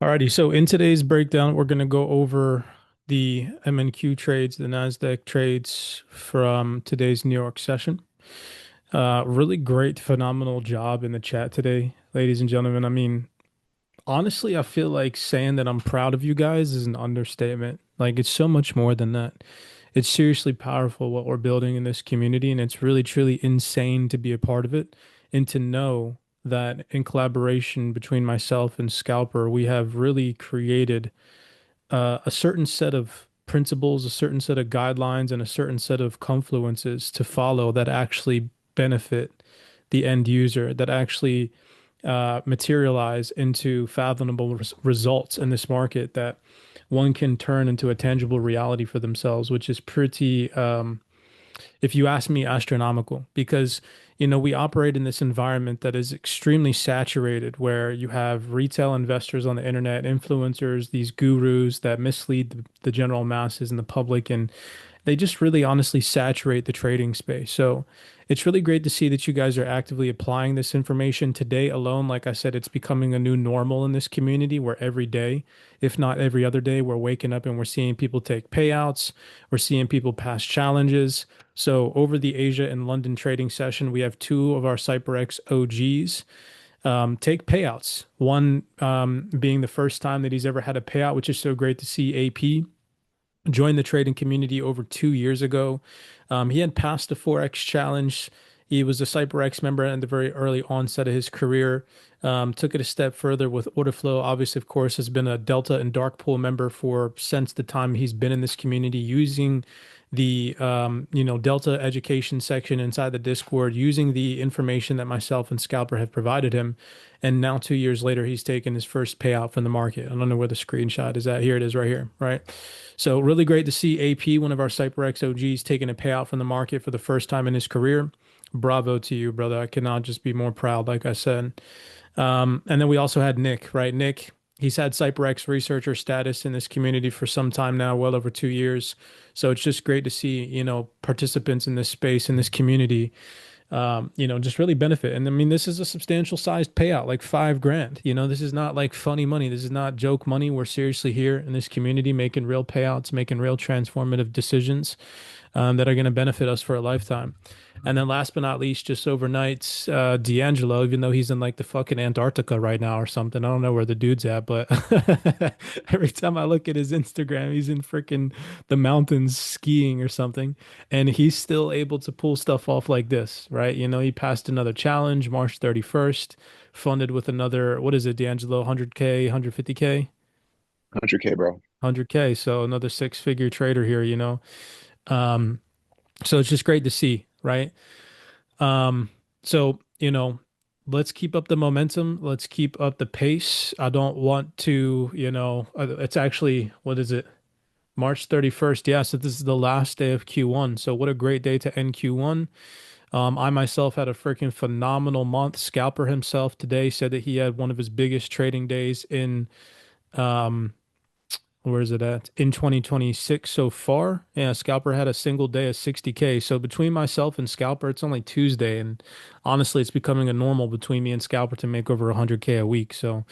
Alrighty, so in today's breakdown, we're going to go over the MNQ trades, the Nasdaq trades from today's New York session. Really great, phenomenal job in the chat today, ladies and gentlemen. I mean, honestly, I feel like saying that I'm proud of you guys is an understatement. Like, it's so much more than that. It's seriously powerful what we're building in this community, and it's really, truly insane to be a part of it and to know that in collaboration between myself and Scalper, we have really created a certain set of principles, a certain set of guidelines, and a certain set of confluences to follow that actually benefit the end user, that actually materialize into fathomable results in this market that one can turn into a tangible reality for themselves, which is pretty, if you ask me, astronomical. Because we operate in this environment that is extremely saturated, where you have retail investors on the internet, influencers, these gurus that mislead the general masses and the public, and they just really honestly saturate the trading space. So it's really great to see that you guys are actively applying this information. Today alone, like I said, it's becoming a new normal in this community where every day, if not every other day, we're waking up and we're seeing people take payouts. We're seeing people pass challenges. So over the Asia and London trading session, we have two of our CYPRX OGs take payouts. One being the first time that he's ever had a payout, which is so great to see. AP joined the trading community over 2 years ago. He had passed the forex challenge. He was a CyberX member in the very early onset of his career. Took it a step further with order flow. Obviously, of course, has been a Delta and Dark Pool member for since the time he's been in this community, using the Delta education section inside the Discord, using the information that myself and Scalper have provided him. And now 2 years later, he's taken his first payout from the market. I don't know where the screenshot is at. Here it is right here, right? So really great to see AP, one of our CyberX OGs, taking a payout from the market for the first time in his career. Bravo to you, brother. I cannot just be more proud, like I said. And then we also had Nick, right? Nick, he's had CyberX researcher status in this community for some time now, well over 2 years. So it's just great to see, participants in this space, in this community, just really benefit. And I mean, this is a substantial sized payout, like 5 grand. This is not like funny money. This is not joke money. We're seriously here in this community making real payouts, making real transformative decisions that are going to benefit us for a lifetime. And then last but not least, just overnight, D'Angelo, even though he's in like the fucking Antarctica right now or something. I don't know where the dude's at, but every time I look at his Instagram, he's in freaking the mountains skiing or something. And he's still able to pull stuff off like this, right? He passed another challenge March 31st, funded with another, what is it, D'Angelo, 100K, 150K? 100K, bro. 100K. So another six-figure trader here. Um, so it's just great to see, right? So, let's keep up the momentum. Let's keep up the pace. I don't want to, it's actually, what is it? March 31st. Yeah, so this is the last day of Q1. So what a great day to end Q1. I myself had a freaking phenomenal month. Scalper himself today said that he had one of his biggest trading days in um where is it at? In 2026 so far. Yeah, Scalper had a single day of 60K. So between myself and Scalper, it's only Tuesday. And honestly, it's becoming a normal between me and Scalper to make over 100K a week. So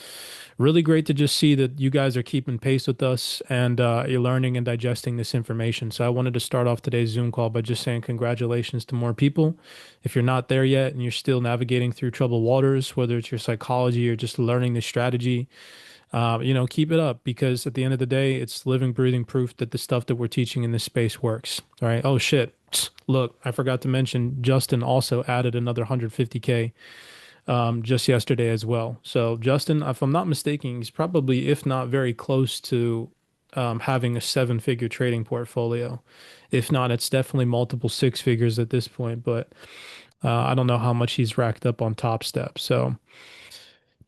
really great to just see that you guys are keeping pace with us and you're learning and digesting this information. So I wanted to start off today's Zoom call by just saying congratulations to more people. If you're not there yet and you're still navigating through troubled waters, whether it's your psychology or just learning the strategy, keep it up, because at the end of the day, it's living, breathing proof that the stuff that we're teaching in this space works. All right. Oh shit. Look, I forgot to mention Justin also added another 150K just yesterday as well. So Justin, if I'm not mistaken, he's probably, if not very close to having a seven-figure trading portfolio. If not, it's definitely multiple six figures at this point. But I don't know how much he's racked up on Top Step. So.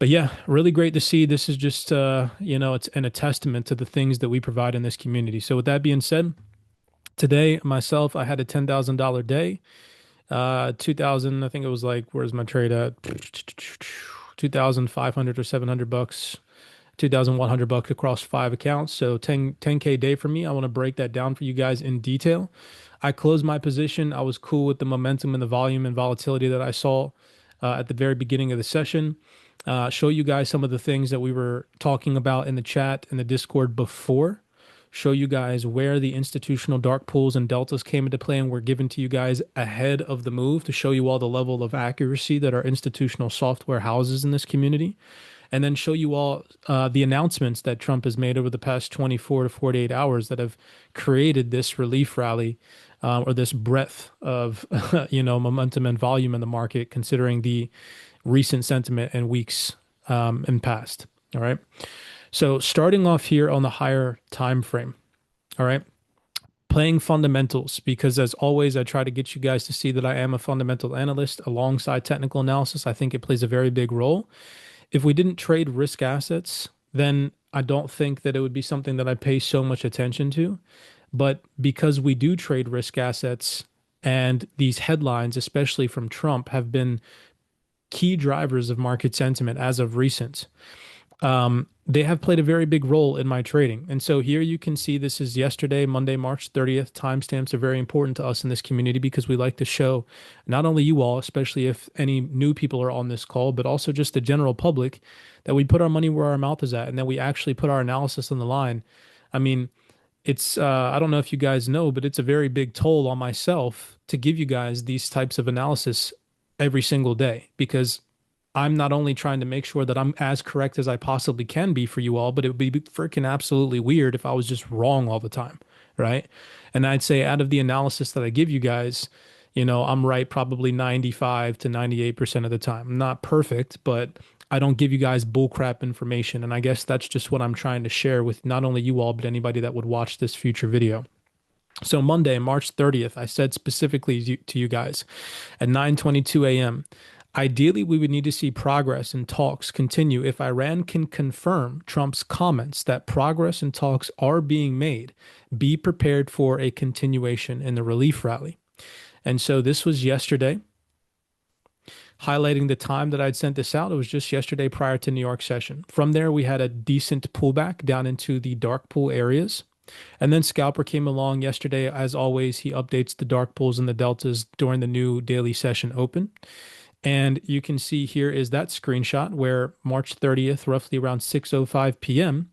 But yeah, really great to see. This is just, it's a testament to the things that we provide in this community. So with that being said, today myself, I had a $10,000 day. 2000, I think it was like, where's my trade at? 2,500 or $700, 2,100 bucks across 5 accounts. So 10K day for me. I want to break that down for you guys in detail. I closed my position. I was cool with the momentum and the volume and volatility that I saw at the very beginning of the session. show you guys some of the things that we were talking about in the chat and the Discord before, show you guys where the institutional dark pools and deltas came into play and were given to you guys ahead of the move to show you all the level of accuracy that our institutional software houses in this community, and then show you all the announcements that Trump has made over the past 24 to 48 hours that have created this relief rally or this breadth of momentum and volume in the market, considering the recent sentiment and weeks in past. All right. So starting off here on the higher time frame. All right. Playing fundamentals, because as always, I try to get you guys to see that I am a fundamental analyst alongside technical analysis. I think it plays a very big role. If we didn't trade risk assets, then I don't think that it would be something that I pay so much attention to. But because we do trade risk assets, and these headlines, especially from Trump, have been key drivers of market sentiment as of recent, they have played a very big role in my trading. And so here you can see this is yesterday, Monday, March 30th. Timestamps are very important to us in this community because we like to show not only you all, especially if any new people are on this call, but also just the general public, that we put our money where our mouth is at and that we actually put our analysis on the line. I mean, it's I don't know if you guys know, but it's a very big toll on myself to give you guys these types of analysis every single day, because I'm not only trying to make sure that I'm as correct as I possibly can be for you all, but it would be freaking absolutely weird if I was just wrong all the time, right? And I'd say out of the analysis that I give you guys, I'm right probably 95 to 98% of the time. I'm not perfect, but I don't give you guys bullcrap information. And I guess that's just what I'm trying to share with not only you all, but anybody that would watch this future video. So Monday, March 30th, I said specifically to you guys at 9:22 a.m., ideally, we would need to see progress and talks continue if Iran can confirm Trump's comments that progress and talks are being made. Be prepared for a continuation in the relief rally. And so this was yesterday, highlighting the time that I'd sent this out. It was just yesterday prior to New York session. From there, we had a decent pullback down into the dark pool areas. And then Scalper came along yesterday. As always, he updates the dark pools and the deltas during the new daily session open. And you can see here is that screenshot where March 30th, roughly around 6:05 p.m.,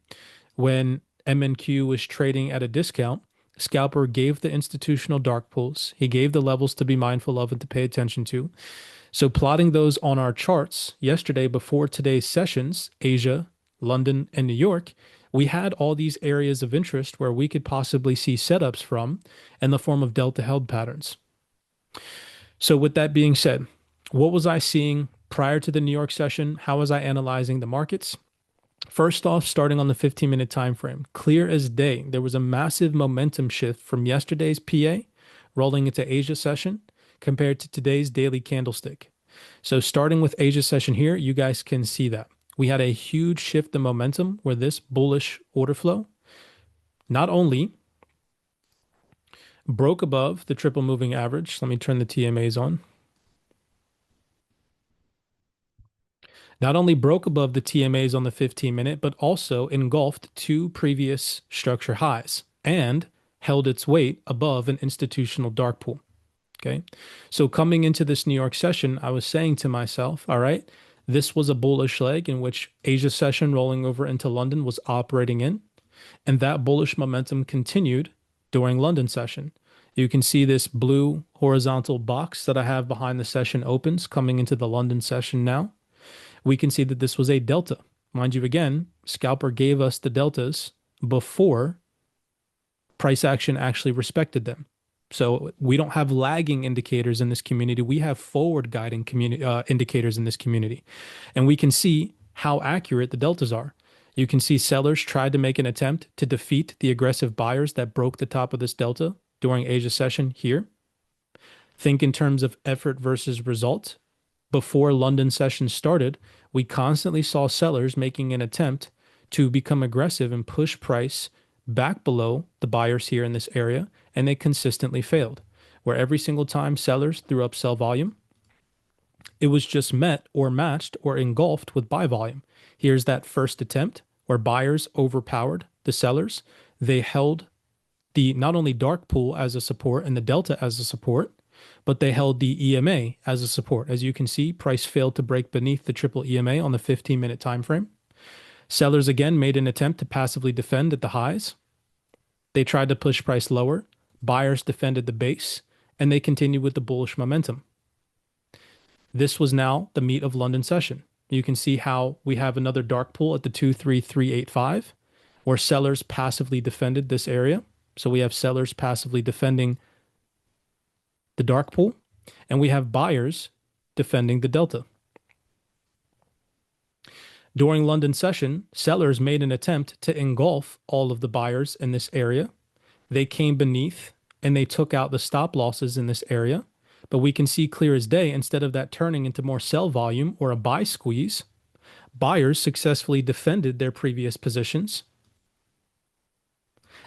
when MNQ was trading at a discount, Scalper gave the institutional dark pools. He gave the levels to be mindful of and to pay attention to. So plotting those on our charts yesterday before today's sessions, Asia, London, and New York, we had all these areas of interest where we could possibly see setups from in the form of delta held patterns. So with that being said, what was I seeing prior to the New York session? How was I analyzing the markets? First off, starting on the 15-minute time frame, clear as day, there was a massive momentum shift from yesterday's PA rolling into Asia session compared to today's daily candlestick. So starting with Asia session here, you guys can see that. We had a huge shift in momentum where this bullish order flow not only broke above the triple moving average. Let me turn the TMAs on. Not only broke above the TMAs on the 15-minute, but also engulfed two previous structure highs and held its weight above an institutional dark pool. Okay. So coming into this New York session, I was saying to myself, all right, this was a bullish leg in which Asia session rolling over into London was operating in, and that bullish momentum continued during London session. You can see this blue horizontal box that I have behind the session opens coming into the London session now. We can see that this was a delta. Mind you, again, Scalper gave us the deltas before price action actually respected them. So we don't have lagging indicators in this community. We have forward guiding indicators in this community. And we can see how accurate the deltas are. You can see sellers tried to make an attempt to defeat the aggressive buyers that broke the top of this delta during Asia session here. Think in terms of effort versus result. Before London session started, we constantly saw sellers making an attempt to become aggressive and push price back below the buyers here in this area, and they consistently failed. Where every single time sellers threw up sell volume, it was just met or matched or engulfed with buy volume. Here's that first attempt where buyers overpowered the sellers. They held the not only dark pool as a support and the delta as a support, but they held the EMA as a support. As you can see, price failed to break beneath the triple EMA on the 15-minute time frame. Sellers again made an attempt to passively defend at the highs. They tried to push price lower. Buyers defended the base, and they continued with the bullish momentum. This was now the meat of London session. You can see how we have another dark pool at the 23385, where sellers passively defended this area. So we have sellers passively defending the dark pool, and we have buyers defending the delta. During London session, sellers made an attempt to engulf all of the buyers in this area. They came beneath and they took out the stop losses in this area. But we can see clear as day, instead of that turning into more sell volume or a buy squeeze, buyers successfully defended their previous positions.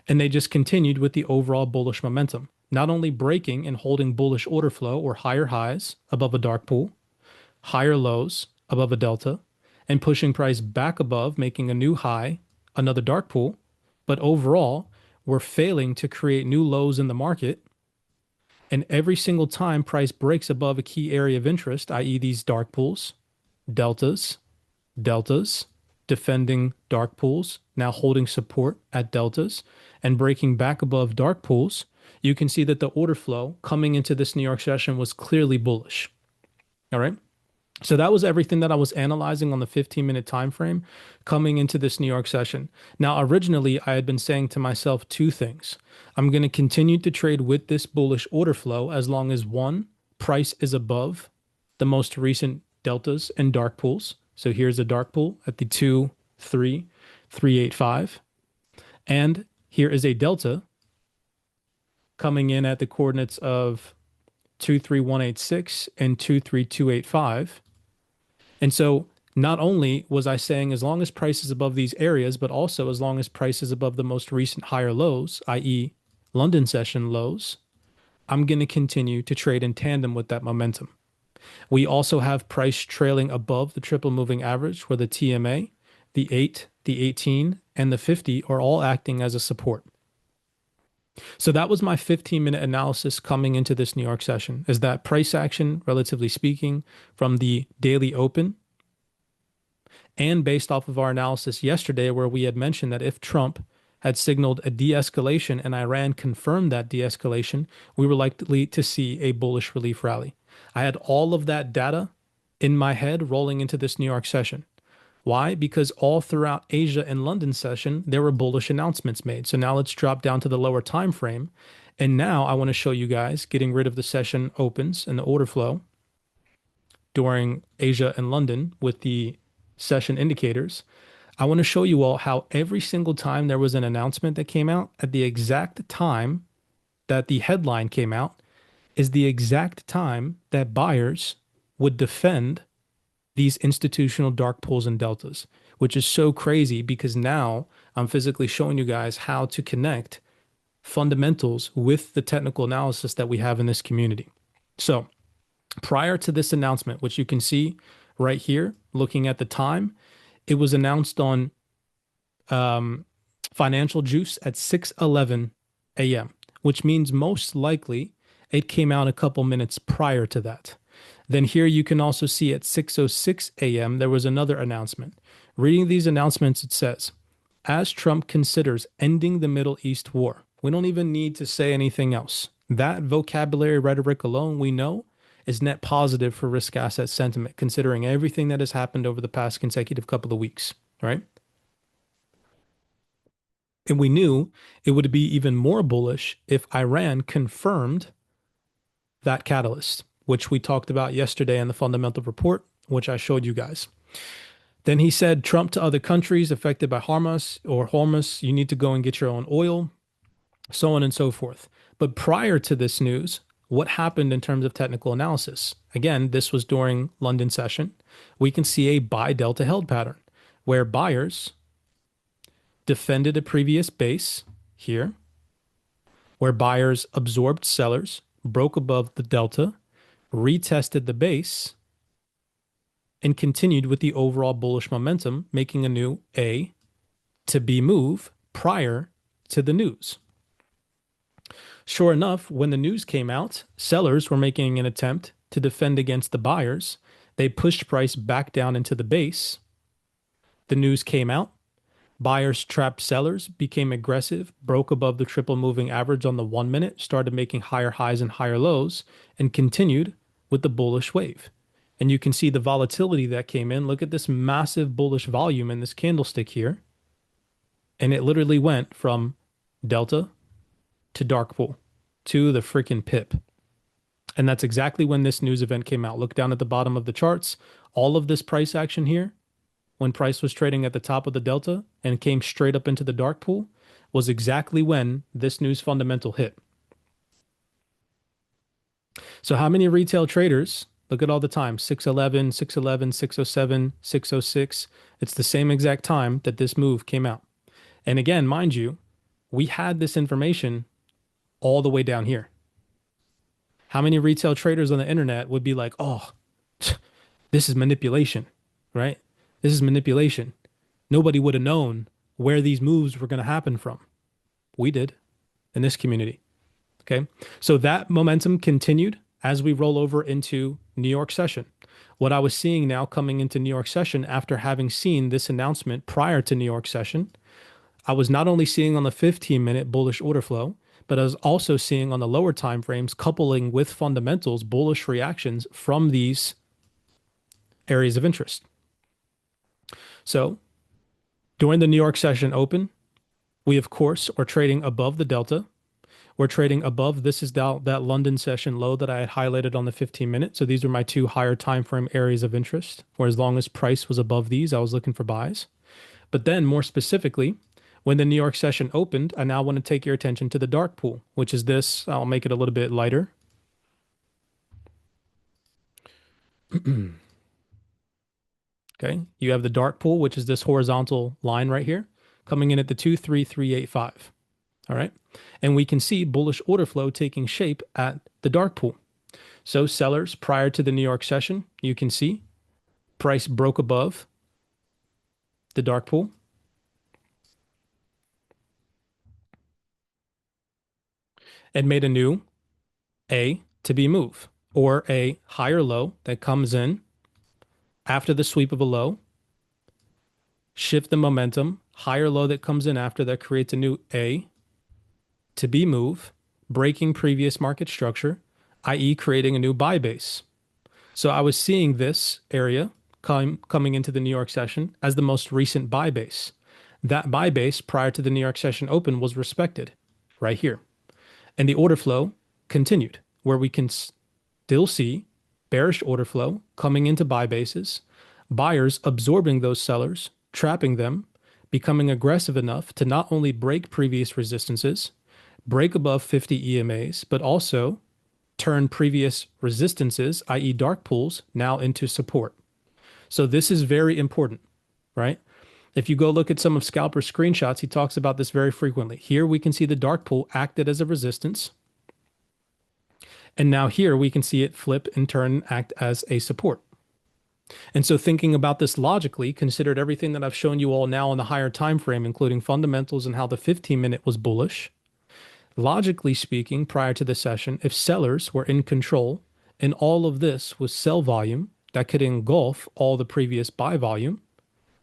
And they just continued with the overall bullish momentum, not only breaking and holding bullish order flow or higher highs above a dark pool, higher lows above a delta, and pushing price back above, making a new high, another dark pool, but overall, we're failing to create new lows in the market. And every single time price breaks above a key area of interest, i.e. these dark pools, deltas, defending dark pools, now holding support at deltas, and breaking back above dark pools, you can see that the order flow coming into this New York session was clearly bullish. All right. So that was everything that I was analyzing on the 15-minute time frame coming into this New York session. Now, originally, I had been saying to myself two things. I'm going to continue to trade with this bullish order flow as long as, one, price is above the most recent deltas and dark pools. So here's a dark pool at the 23385. And here is a delta coming in at the coordinates of 23186 and 23285. And so not only was I saying as long as price is above these areas, but also as long as price is above the most recent higher lows, i.e. London session lows, I'm going to continue to trade in tandem with that momentum. We also have price trailing above the triple moving average, where the TMA, the 8, the 18, and the 50 are all acting as a support. So that was my 15-minute analysis coming into this New York session, is that price action, relatively speaking, from the daily open, and based off of our analysis yesterday, where we had mentioned that if Trump had signaled a de-escalation and Iran confirmed that de-escalation, we were likely to see a bullish relief rally. I had all of that data in my head rolling into this New York session. Why? Because all throughout Asia and London session, there were bullish announcements made. So now let's drop down to the lower time frame. And now I want to show you guys getting rid of the session opens and the order flow during Asia and London with the session indicators. I want to show you all how every single time there was an announcement that came out at the exact time that the headline came out is the exact time that buyers would defend these institutional dark pools and deltas, which is so crazy because now I'm physically showing you guys how to connect fundamentals with the technical analysis that we have in this community. So prior to this announcement, which you can see right here, looking at the time, it was announced on Financial Juice at 6:11 a.m., which means most likely it came out a couple minutes prior to that. Then here you can also see at 6:06 a.m. there was another announcement. Reading these announcements, it says, as Trump considers ending the Middle East war, we don't even need to say anything else. That vocabulary rhetoric alone, we know, is net positive for risk asset sentiment, considering everything that has happened over the past consecutive couple of weeks, right? And we knew it would be even more bullish if Iran confirmed that catalyst, which we talked about yesterday in the fundamental report, which I showed you guys. Then he said, Trump to other countries affected by Hormuz, you need to go and get your own oil, so on and so forth. But prior to this news, what happened in terms of technical analysis? Again, this was during London session. We can see a buy delta held pattern where buyers defended a previous base here, where buyers absorbed sellers, broke above the delta, retested the base, and continued with the overall bullish momentum, making a new A to B move prior to the news. Sure enough, when the news came out, sellers were making an attempt to defend against the buyers. They pushed price back down into the base. The news came out. Buyers trapped sellers, became aggressive, broke above the triple moving average on the 1 minute, started making higher highs and higher lows, and continued with the bullish wave. And you can see the volatility that came in. Look at this massive bullish volume in this candlestick here. And it literally went from delta to dark pool to the freaking pip. And that's exactly when this news event came out. Look down at the bottom of the charts. All of this price action here, when price was trading at the top of the delta and came straight up into the dark pool, was exactly when this news fundamental hit. So how many retail traders, look at all the time, 611, 611, 607, 606. It's the same exact time that this move came out. And again, mind you, we had this information all the way down here. How many retail traders on the internet would be like, oh, this is manipulation, right? This is manipulation. Nobody would have known where these moves were going to happen from. We did in this community. Okay. So that momentum continued as we roll over into New York session. What I was seeing now coming into New York session after having seen this announcement prior to New York session, I was not only seeing on the 15-minute bullish order flow, but I was also seeing on the lower time frames, coupling with fundamentals, bullish reactions from these areas of interest. So during the New York session open, we of course are trading above the delta. We're trading above. This is that London session low that I had highlighted on the 15-minute. So these are my two higher time frame areas of interest, where as long as price was above these, I was looking for buys. But then more specifically, when the New York session opened, I now want to take your attention to the dark pool, which is this. I'll make it a little bit lighter. Okay, you have the dark pool, which is this horizontal line right here, coming in at the 23385. All right, and we can see bullish order flow taking shape at the dark pool. So sellers prior to the New York session, you can see price broke above the dark pool. And made a new A to B move, or a higher low that comes in after the sweep of a low, shift the momentum, higher low that comes in after that creates a new A to B move, breaking previous market structure, i.e. creating a new buy base. So I was seeing this area coming into the New York session as the most recent buy base. That buy base prior to the New York session open was respected right here. And the order flow continued, where we can still see bearish order flow coming into buy bases, buyers absorbing those sellers, trapping them, becoming aggressive enough to not only break previous resistances, break above 50 EMAs, but also turn previous resistances, i.e. dark pools, now into support. So this is very important, right? If you go look at some of Scalper's screenshots, he talks about this very frequently. Here we can see the dark pool acted as a resistance. And now here we can see it flip and turn and act as a support. And so thinking about this logically, considered everything that I've shown you all now on the higher time frame, including fundamentals and how the 15-minute was bullish, logically speaking, prior to the session, if sellers were in control and all of this was sell volume that could engulf all the previous buy volume,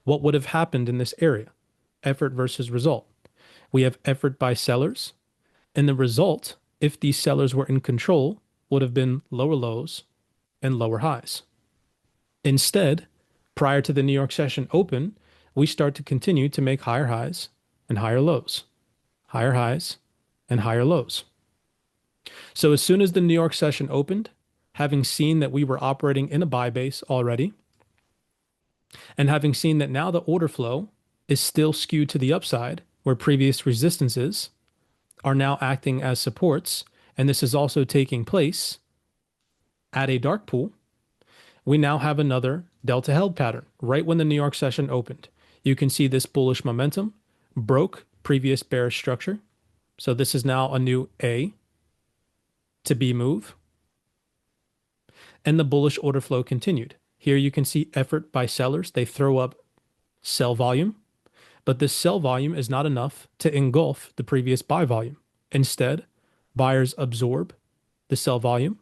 what would have happened in this area? Effort versus result. We have effort by sellers, and the result, if these sellers were in control, would have been lower lows and lower highs. Instead, prior to the New York session open, we start to continue to make higher highs and higher lows, higher highs and higher lows. So as soon as the New York session opened, having seen that we were operating in a buy base already, and having seen that now the order flow is still skewed to the upside, where previous resistances are now acting as supports, and this is also taking place at a dark pool, we now have another delta held pattern right when the New York session opened. You can see this bullish momentum broke previous bearish structure. So this is now a new A to B move. And the bullish order flow continued. Here you can see effort by sellers. They throw up sell volume, but this sell volume is not enough to engulf the previous buy volume. Instead, Buyers absorb the sell volume.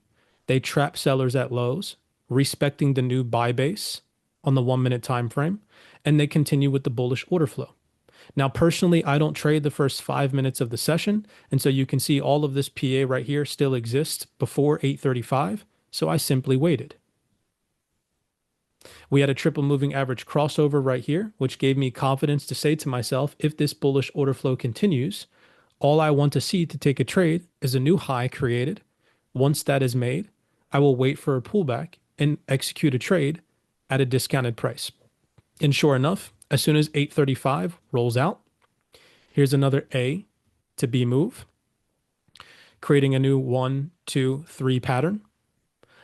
They trap sellers at lows, respecting the new buy base on the 1 minute time frame, and they continue with the bullish order flow. Now, personally, I don't trade the first 5 minutes of the session, and so you can see all of this PA right here still exists before 8:35, so I simply waited. We had a triple moving average crossover right here, which gave me confidence to say to myself, if this bullish order flow continues, all I want to see to take a trade is a new high created. Once that is made, I will wait for a pullback and execute a trade at a discounted price. And sure enough, as soon as 8:35 rolls out, here's another A to B move, creating a new 1, 2, 3 pattern.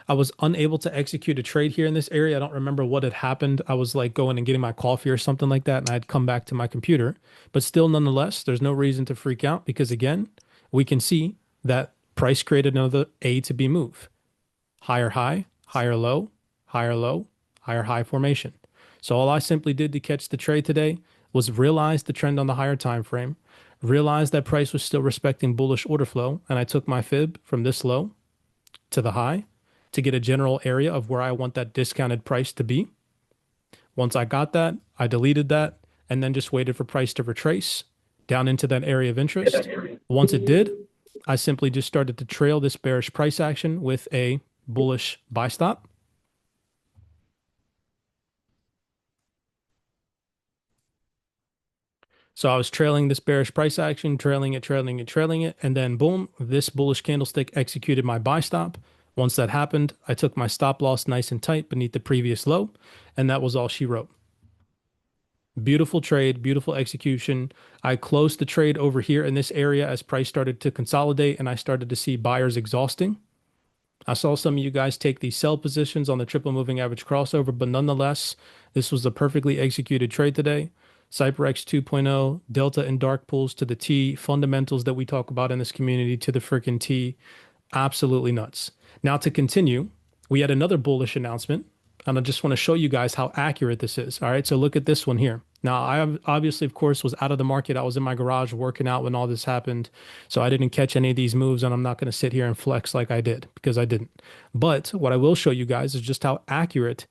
I was unable to execute a trade here in this area. I don't remember what had happened. I was like going and getting my coffee or something like that, and I'd come back to my computer. But still, nonetheless, there's no reason to freak out because, again, we can see that price created another A to B move. Higher high, higher low, higher low, higher high formation. So all I simply did to catch the trade today was realize the trend on the higher time frame, realize that price was still respecting bullish order flow, and I took my fib from this low to the high to get a general area of where I want that discounted price to be. Once I got that, I deleted that and then just waited for price to retrace down into that area of interest. Once it did, I simply just started to trail this bearish price action with a bullish buy stop. So I was trailing this bearish price action, trailing it, trailing it, trailing it, and then boom, this bullish candlestick executed my buy stop. Once that happened, I took my stop loss nice and tight beneath the previous low, and that was all she wrote. Beautiful trade, beautiful execution. I closed the trade over here in this area as price started to consolidate and I started to see buyers exhausting. I saw some of you guys take these sell positions on the triple moving average crossover, but nonetheless, this was a perfectly executed trade today. CYPRX 2.0, delta and dark pools to the T, fundamentals that we talk about in this community to the freaking T. Absolutely nuts. Now to continue, we had another bullish announcement, and I just want to show you guys how accurate this is. All right, so look at this one here. Now, I obviously, of course, was out of the market. I was in my garage working out when all this happened, so I didn't catch any of these moves, and I'm not going to sit here and flex like I did because I didn't. But what I will show you guys is just how accurate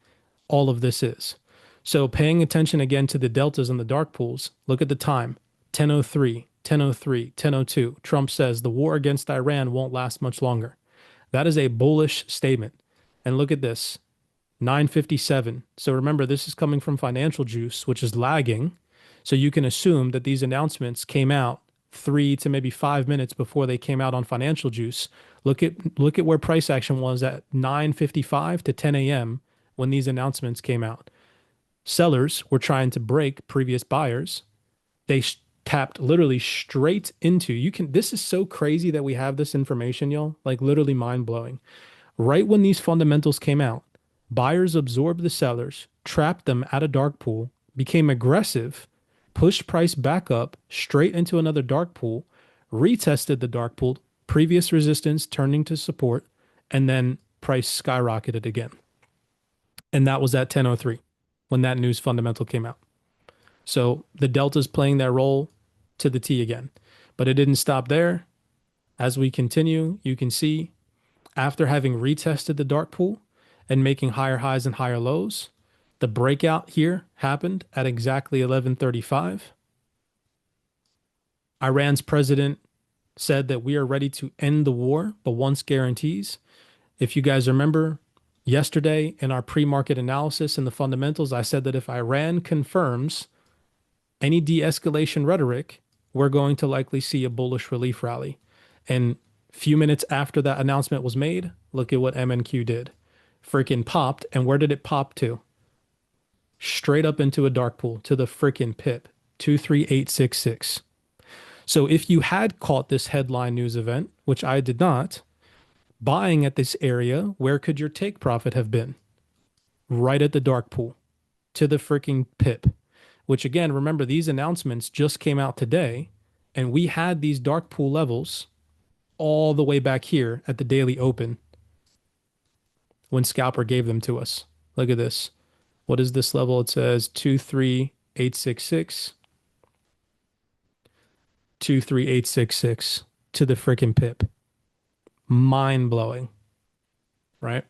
all of this is. So paying attention again to the deltas and the dark pools, look at the time, 10:03, 10:03, 10:02. Trump says the war against Iran won't last much longer. That is a bullish statement. And look at this, 9:57. So remember, this is coming from financial juice, which is lagging. So you can assume that these announcements came out 3 to maybe 5 minutes before they came out on financial juice. Look at where price action was at 9:55 to 10 a.m. when these announcements came out. Sellers were trying to break previous buyers. They tapped literally straight into, you can, this is so crazy that we have this information, y'all, like literally mind blowing. Right when these fundamentals came out, buyers absorbed the sellers, trapped them at a dark pool, became aggressive, pushed price back up straight into another dark pool, retested the dark pool, previous resistance turning to support, and then price skyrocketed again. And that was at 10:03 when that news fundamental came out. So the delta's playing their role to the T again. But it didn't stop there. As we continue, you can see after having retested the dark pool and making higher highs and higher lows, the breakout here happened at exactly 11:35. Iran's president said that we are ready to end the war, but once guarantees. If you guys remember, yesterday in our pre-market analysis and the fundamentals, I said that if Iran confirms any de-escalation rhetoric, we're going to likely see a bullish relief rally. And a few minutes after that announcement was made, look at what MNQ did. Freaking popped. And where did it pop to? Straight up into a dark pool to the freaking pip, 23866. So if you had caught this headline news event, which I did not, buying at this area, where could your take profit have been? Right at the dark pool to the freaking pip, which again, remember these announcements just came out today and we had these dark pool levels all the way back here at the daily open when Scalper gave them to us. Look at this. What is this level? It says 23866, 23866 to the freaking pip. Mind blowing, right?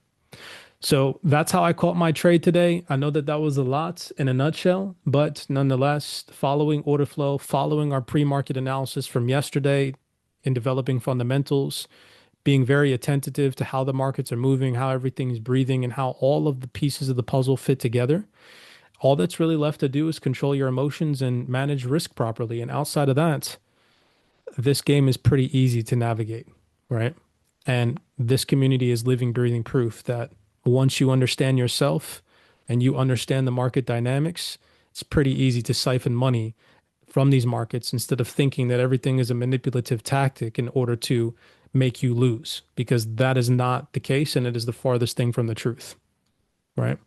So that's how I caught my trade today. I know that that was a lot in a nutshell, but nonetheless, following order flow, following our pre-market analysis from yesterday in developing fundamentals, being very attentive to how the markets are moving, how everything's breathing, and how all of the pieces of the puzzle fit together. All that's really left to do is control your emotions and manage risk properly. And outside of that, this game is pretty easy to navigate, right? And this community is living, breathing proof that once you understand yourself and you understand the market dynamics, it's pretty easy to siphon money from these markets instead of thinking that everything is a manipulative tactic in order to make you lose, because that is not the case and it is the farthest thing from the truth, right?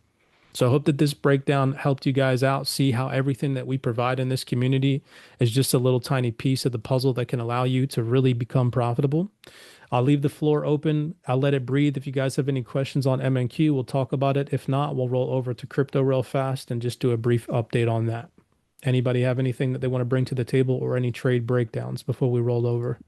So I hope that this breakdown helped you guys out, see how everything that we provide in this community is just a little tiny piece of the puzzle that can allow you to really become profitable. I'll leave the floor open. I'll let it breathe. If you guys have any questions on MNQ, we'll talk about it. If not, we'll roll over to crypto real fast and just do a brief update on that. Anybody have anything that they want to bring to the table or any trade breakdowns before we roll over?